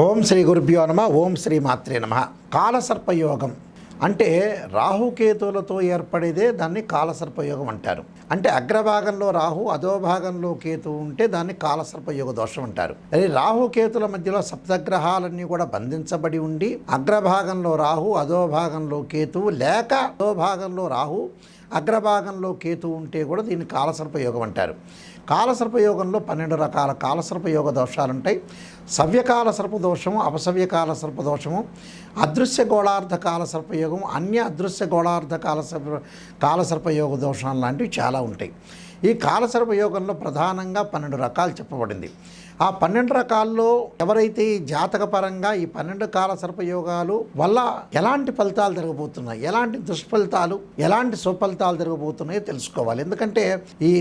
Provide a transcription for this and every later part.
ఓం శ్రీ గురుభ్యో నమ. ఓం శ్రీ మాత్రే నమ. కాలసర్పయోగం అంటే రాహుకేతువులతో ఏర్పడేదే దాన్ని కాలసర్పయోగం అంటారు. అంటే అగ్రభాగంలో రాహు, అధోభాగంలో కేతు ఉంటే దాన్ని కాలసర్పయోగ దోషం అంటారు. అది రాహుకేతుల మధ్యలో సప్తగ్రహాలన్నీ కూడా బంధించబడి ఉండి అగ్రభాగంలో రాహు, అధోభాగంలో కేతువు, లేక అధోభాగంలో రాహు, అగ్రభాగంలో కేతు ఉంటే కూడా దీన్ని కాలసర్పయోగం అంటారు. కాలసర్పయోగంలో 12 రకాల కాలసర్పయోగ దోషాలు ఉంటాయి. సవ్యకాల సర్పదోషము, అపసవ్యకాల సర్పదోషము, అదృశ్య గోళార్ధ కాల సర్పయోగం, అన్య అదృశ్య గోళార్ధ కాలసర్పయోగ దోషాలు లాంటివి చాలా ఉంటాయి. ఈ కాలసర్పయోగంలో ప్రధానంగా 12 రకాలు చెప్పబడింది. ఆ 12 రకాల్లో ఎవరైతే ఈ జాతకపరంగా ఈ 12 కాలసర్పయోగాలు వల్ల ఎలాంటి ఫలితాలు జరగబోతున్నాయి, ఎలాంటి దుష్ఫలితాలు, ఎలాంటి సుఫలితాలు జరగబోతున్నాయో తెలుసుకోవాలి. ఎందుకంటే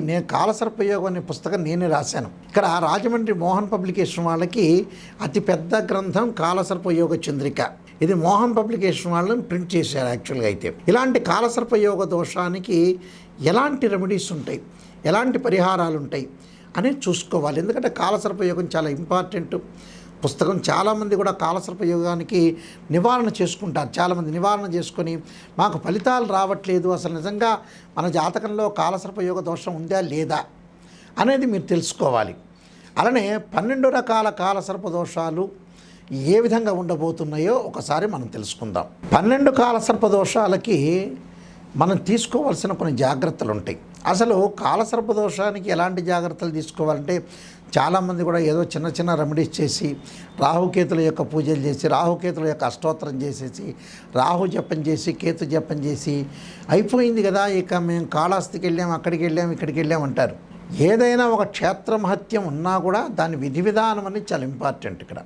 నేను కాలసర్పయోగం అనే పుస్తకం నేనే రాశాను. ఇక్కడ రాజమండ్రి మోహన్ పబ్లికేషన్ వాళ్ళకి అతిపెద్ద గ్రంథం కాలసర్పయోగ చంద్రిక. ఇది మోహన్ పబ్లికేషన్ వాళ్ళని ప్రింట్ చేశారు. యాక్చువల్గా అయితే ఇలాంటి కాలసర్పయోగ దోషానికి ఎలాంటి రెమెడీస్ ఉంటాయి, ఎలాంటి పరిహారాలు ఉంటాయి అనేది చూసుకోవాలి. ఎందుకంటే కాలసర్పయోగం చాలా ఇంపార్టెంట్ పుస్తకం. చాలామంది కూడా కాలసర్పయోగానికి నివారణ చేసుకుంటారు. చాలామంది నివారణ చేసుకొని మాకు ఫలితాలు రావట్లేదు, అసలు నిజంగా మన జాతకంలో కాలసర్పయోగ దోషం ఉందా లేదా అనేది మీరు తెలుసుకోవాలి. అలానే 12 రకాల కాలసర్ప దోషాలు ఏ విధంగా ఉండబోతున్నాయో ఒకసారి మనం తెలుసుకుందాం. 12 కాలసర్ప దోషాలకి మనం తీసుకోవాల్సిన కొన్ని జాగ్రత్తలు ఉంటాయి. అసలు కాలసర్ప దోషానికి ఎలాంటి జాగ్రత్తలు తీసుకోవాలంటే చాలామంది కూడా ఏదో చిన్న చిన్న రెమెడీస్ చేసి రాహుకేతుల యొక్క పూజలు చేసి, రాహుకేతుల యొక్క అష్టోత్తరం చేసేసి, రాహు జపం చేసి, కేతు జపం చేసి అయిపోయింది కదా, ఇక మేము కాళహస్తికి వెళ్ళాం, అక్కడికి వెళ్ళాం, ఇక్కడికి వెళ్ళాం అంటారు. ఏదైనా ఒక క్షేత్ర మహత్యం ఉన్నా కూడా దాని విధి విధానం అనేది చాలా ఇంపార్టెంట్. ఇక్కడ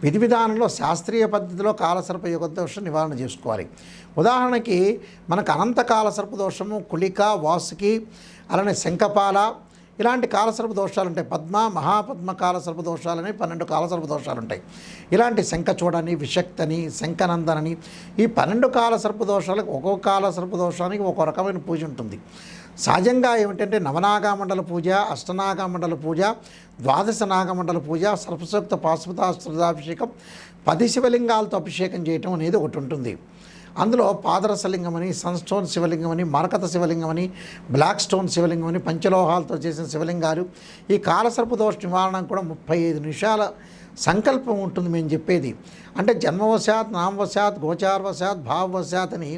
విధి విధానంలో శాస్త్రీయ పద్ధతిలో కాలసర్పయోగ దోషం నివారణ చేసుకోవాలి. ఉదాహరణకి మనకు అనంత కాలసర్ప దోషము, కులిక, వాసుకి, అలానే శంఖపాల ఇలాంటి కాలసర్ప దోషాలు ఉంటాయి. పద్మ, మహాపద్మ కాలసర్ప దోషాలని 12 కాలసర్ప దోషాలు ఉంటాయి. ఇలాంటి శంఖచూడని, విషక్తని, శంఖనందనని ఈ 12 కాలసర్ప దోషాలకు ఒక్కొక్క కాలసర్ప దోషానికి ఒక్కో రకమైన పూజ ఉంటుంది. సహజంగా ఏమిటంటే నవనాగమండల పూజ, అష్టనాగమండల పూజ, ద్వాదశ నాగమండల పూజ, సర్పసూక్త పాశుపతాభిషేకం, 10 శివలింగాలతో అభిషేకం చేయటం అనేది ఒకటి ఉంటుంది. అందులో పాదరసలింగం అని, సన్స్టోన్ శివలింగం అని, మరకత శివలింగం అని, బ్లాక్ స్టోన్ శివలింగం అని, పంచలోహాలతో చేసిన శివలింగాలు. ఈ కాలసర్ప దోష నివారణకు కూడా 35 నిమిషాల సంకల్పం ఉంటుంది మేము చెప్పేది. అంటే జన్మవశాత్, నామవశాత్, గోచారవశాత్, భావవశాత్ అని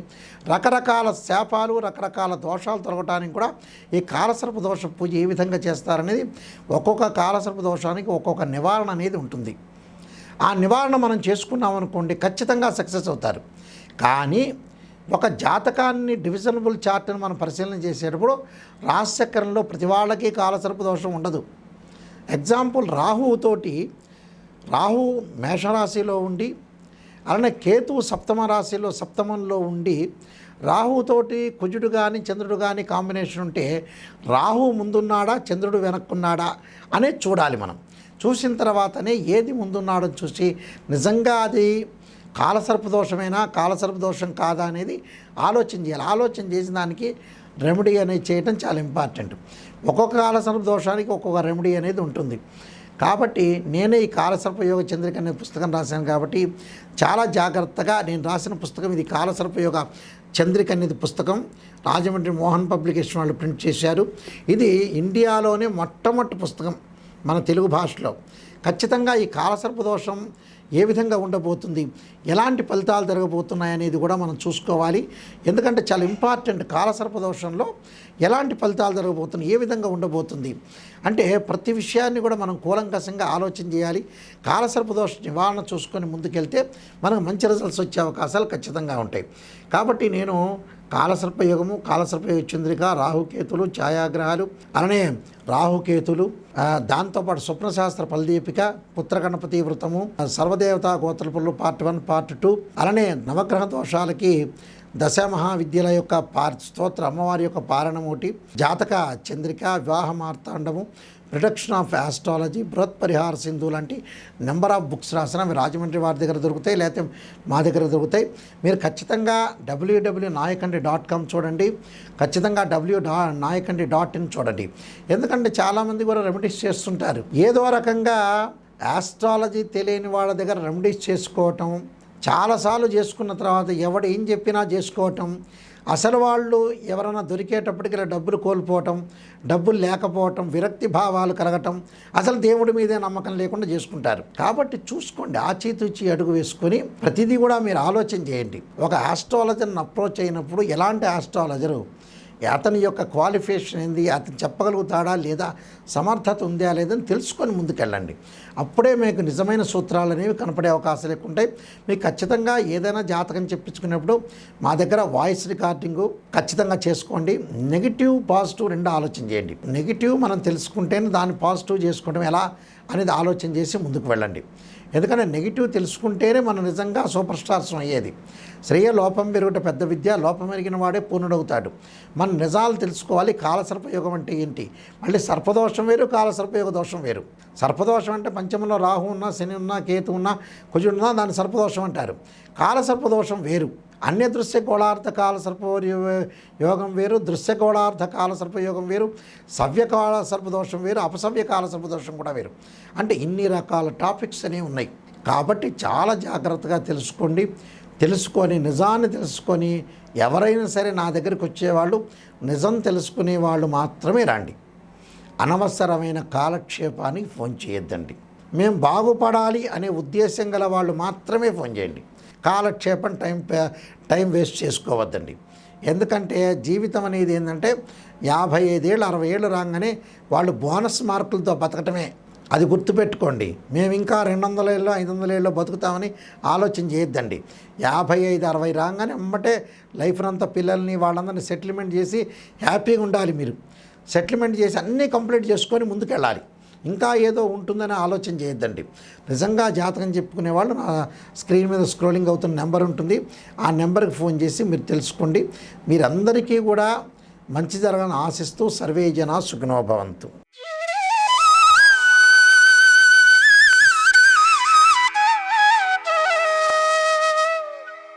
రకరకాల శాపాలు, రకరకాల దోషాలు తొలగటానికి కూడా ఈ కాలసర్ప దోష పూజ ఏ విధంగా చేస్తారనేది ఒక్కొక్క కాలసర్ప దోషానికి ఒక్కొక్క నివారణ అనేది ఉంటుంది. ఆ నివారణ మనం చేసుకున్నాం అనుకోండి ఖచ్చితంగా సక్సెస్ అవుతారు. కానీ ఒక జాతకాన్ని డివిజనబుల్ చార్ట్ని మనం పరిశీలన చేసేటప్పుడు రాశిచక్రంలో ప్రతి వాళ్ళకి కాలసర్ప దోషం ఉండదు. ఎగ్జాంపుల్ రాహు మేషరాశిలో ఉండి, అలానే కేతువు సప్తమ రాశిలో సప్తమంలో ఉండి రాహుతోటి కుజుడు కానీ చంద్రుడు కానీ కాంబినేషన్ ఉంటే రాహు ముందున్నాడా, చంద్రుడు వెనక్కున్నాడా అనేది చూడాలి. మనం చూసిన తర్వాతనే ఏది ముందున్నాడో చూసి నిజంగా అది కాలసర్ప దోషమేనా, కాలసర్ప దోషం కాదా అనేది ఆలోచన చేయాలి. ఆలోచన చేసిన దానికి రెమెడీ అనేది చేయటం చాలా ఇంపార్టెంట్. ఒక్కొక్క కాలసర్ప దోషానికి ఒక్కొక్క రెమెడీ అనేది ఉంటుంది. కాబట్టి నేనే ఈ కాలసర్పయోగ చంద్రిక అనే పుస్తకం రాశాను. కాబట్టి చాలా జాగ్రత్తగా నేను రాసిన పుస్తకం ఇది. కాలసర్పయోగ చంద్రిక అనేది పుస్తకం రాజమండ్రి మోహన్ పబ్లికేషన్ వాళ్ళు ప్రింట్ చేశారు. ఇది ఇండియాలోనే మొట్టమొదటి పుస్తకం మన తెలుగు భాషలో. ఖచ్చితంగా ఈ కాలసర్ప దోషం ఏ విధంగా ఉండబోతుంది, ఎలాంటి ఫలితాలు జరగబోతున్నాయి అనేది కూడా మనం చూసుకోవాలి. ఎందుకంటే చాలా ఇంపార్టెంట్. కాలసర్ప దోషంలో ఎలాంటి ఫలితాలు జరగబోతున్నాయి, ఏ విధంగా ఉండబోతుంది అంటే ప్రతి విషయాన్ని కూడా మనం కూలంకషంగా ఆలోచన చేయాలి. కాలసర్ప దోష నివారణ చూసుకొని ముందుకెళ్తే మనకు మంచి రిజల్ట్స్ వచ్చే అవకాశాలు ఖచ్చితంగా ఉంటాయి. కాబట్టి నేను కాలసర్పయోగము, కాలసర్పయోగ చంద్రిక, రాహుకేతులు, ఛాయాగ్రహాలు, అలానే రాహుకేతులు, దాంతోపాటు స్వప్నశాస్త్ర ఫలదీపిక, పుత్రగణపతి వ్రతము, సర్వదేవతా గోత్రపులు పార్ట్ 1, పార్ట్ 2, అలానే నవగ్రహ దోషాలకి దశమహావిద్యల యొక్క స్తోత్ర అమ్మవారి యొక్క పారణం ఒకటి, జాతక చంద్రిక, వివాహ మార్తాండము, రిడక్షన్ ఆఫ్ ఆస్ట్రాలజీ, బృహత్ పరిహార సింధు లాంటి నెంబర్ ఆఫ్ బుక్స్ రాసిన అవి రాజమండ్రి వారి దగ్గర దొరుకుతాయి, లేకపోతే మా దగ్గర దొరుకుతాయి. మీరు ఖచ్చితంగా www.nayakanti.com చూడండి, ఖచ్చితంగా nayakanti.in చూడండి. ఎందుకంటే చాలామంది కూడా రెమెడీస్ చేస్తుంటారు. ఏదో రకంగా ఆస్ట్రాలజీ తెలియని వాళ్ళ దగ్గర రెమెడీస్ చేసుకోవటం, చాలాసార్లు చేసుకున్న తర్వాత ఎవడు ఏం చెప్పినా చేసుకోవటం, అసలు వాళ్ళు ఎవరైనా దొరికేటప్పటికి ఇలా డబ్బులు కోల్పోవటం, డబ్బులు లేకపోవటం, విరక్తి భావాలు కలగటం, అసలు దేవుడి మీదే నమ్మకం లేకుండా చేసుకుంటారు. కాబట్టి చూసుకోండి, ఆచితూచి అడుగు వేసుకొని ప్రతిదీ కూడా మీరు ఆలోచన చేయండి. ఒక ఆస్ట్రాలజర్ని అప్రోచ్ అయినప్పుడు ఎలాంటి ఆస్ట్రాలజరు, అతని యొక్క క్వాలిఫికేషన్ ఏంది, అతను చెప్పగలుగుతాడా లేదా, సమర్థత ఉందా లేదని తెలుసుకొని ముందుకెళ్ళండి. అప్పుడే మీకు నిజమైన సూత్రాలు అనేవి కనపడే అవకాశాలు ఎక్కువ ఉంటాయి. మీకు ఖచ్చితంగా ఏదైనా జాతకం చెప్పించుకునేప్పుడు మా దగ్గర వాయిస్ రికార్డింగు ఖచ్చితంగా చేసుకోండి. నెగిటివ్ పాజిటివ్ రెండు ఆలోచన చేయండి. నెగిటివ్ మనం తెలుసుకుంటేనే దాన్ని పాజిటివ్ చేసుకోవడం ఎలా అనేది ఆలోచన చేసి ముందుకు వెళ్ళండి. ఎందుకంటే నెగిటివ్ తెలుసుకుంటేనే మనం నిజంగా సూపర్ స్టార్స్ అయ్యేది. శ్రేయ లోపం పెరుగుట పెద్ద విద్య, లోపం ఎరిగిన వాడే పూర్ణుడవుతాడు. మన నిజాలు తెలుసుకోవాలి. కాలసర్పయోగం అంటే ఏంటి, మళ్ళీ సర్పదోషం వేరు, కాలసర్పయోగ దోషం వేరు. సర్పదోషం అంటే పంచమంలో రాహు ఉన్నా, శని ఉన్నా, కేతు ఉన్నా, కుజుడు ఉన్నా దాన్ని సర్పదోషం అంటారు. కాలసర్పదోషం వేరు. అన్య దృశ్య గోళార్థ కాల సర్పయోగం వేరు, దృశ్య గోళార్థ కాల సర్పయోగం వేరు, సవ్యకాల సర్పదోషం వేరు, అపసవ్యకాల సర్పదోషం కూడా వేరు. అంటే ఇన్ని రకాల టాపిక్స్ అనేవి ఉన్నాయి. కాబట్టి చాలా జాగ్రత్తగా తెలుసుకొని నిజాన్ని తెలుసుకొని ఎవరైనా సరే నా దగ్గరికి వచ్చేవాళ్ళు నిజం తెలుసుకునే వాళ్ళు మాత్రమే రండి. అనవసరమైన కాలక్షేపానికి ఫోన్ చేయొద్దండి. మేము బాగుపడాలి అనే ఉద్దేశం గల వాళ్ళు మాత్రమే ఫోన్ చేయండి. కాలక్షేపం టైం వేస్ట్ చేసుకోవద్దండి. ఎందుకంటే జీవితం అనేది ఏంటంటే 55 ఏళ్ళు 60 ఏళ్ళు రాగానే వాళ్ళు బోనస్ మార్కులతో బతకటమే. అది గుర్తుపెట్టుకోండి. మేము ఇంకా 200 ఏళ్ళు 500 ఏళ్ళు బతుకుతామని ఆలోచన చేయొద్దండి. 55 60 రాగానే అమ్మటే లైఫ్ అంతా పిల్లల్ని వాళ్ళందరినీ సెటిల్మెంట్ చేసి హ్యాపీగా ఉండాలి. మీరు సెటిల్మెంట్ చేసి అన్నీ కంప్లీట్ చేసుకొని ముందుకెళ్ళాలి. ఇంకా ఏదో ఉంటుందని ఆలోచన చేయొద్దండి. నిజంగా జాతకం చెప్పుకునే వాళ్ళు నా స్క్రీన్ మీద స్క్రోలింగ్ అవుతున్న నెంబర్ ఉంటుంది. ఆ నెంబర్కి ఫోన్ చేసి మీరు తెలుసుకోండి. మీరందరికీ కూడా మంచి జరగాలని ఆశిస్తూ సర్వే జనా సుఖినో భవంతు.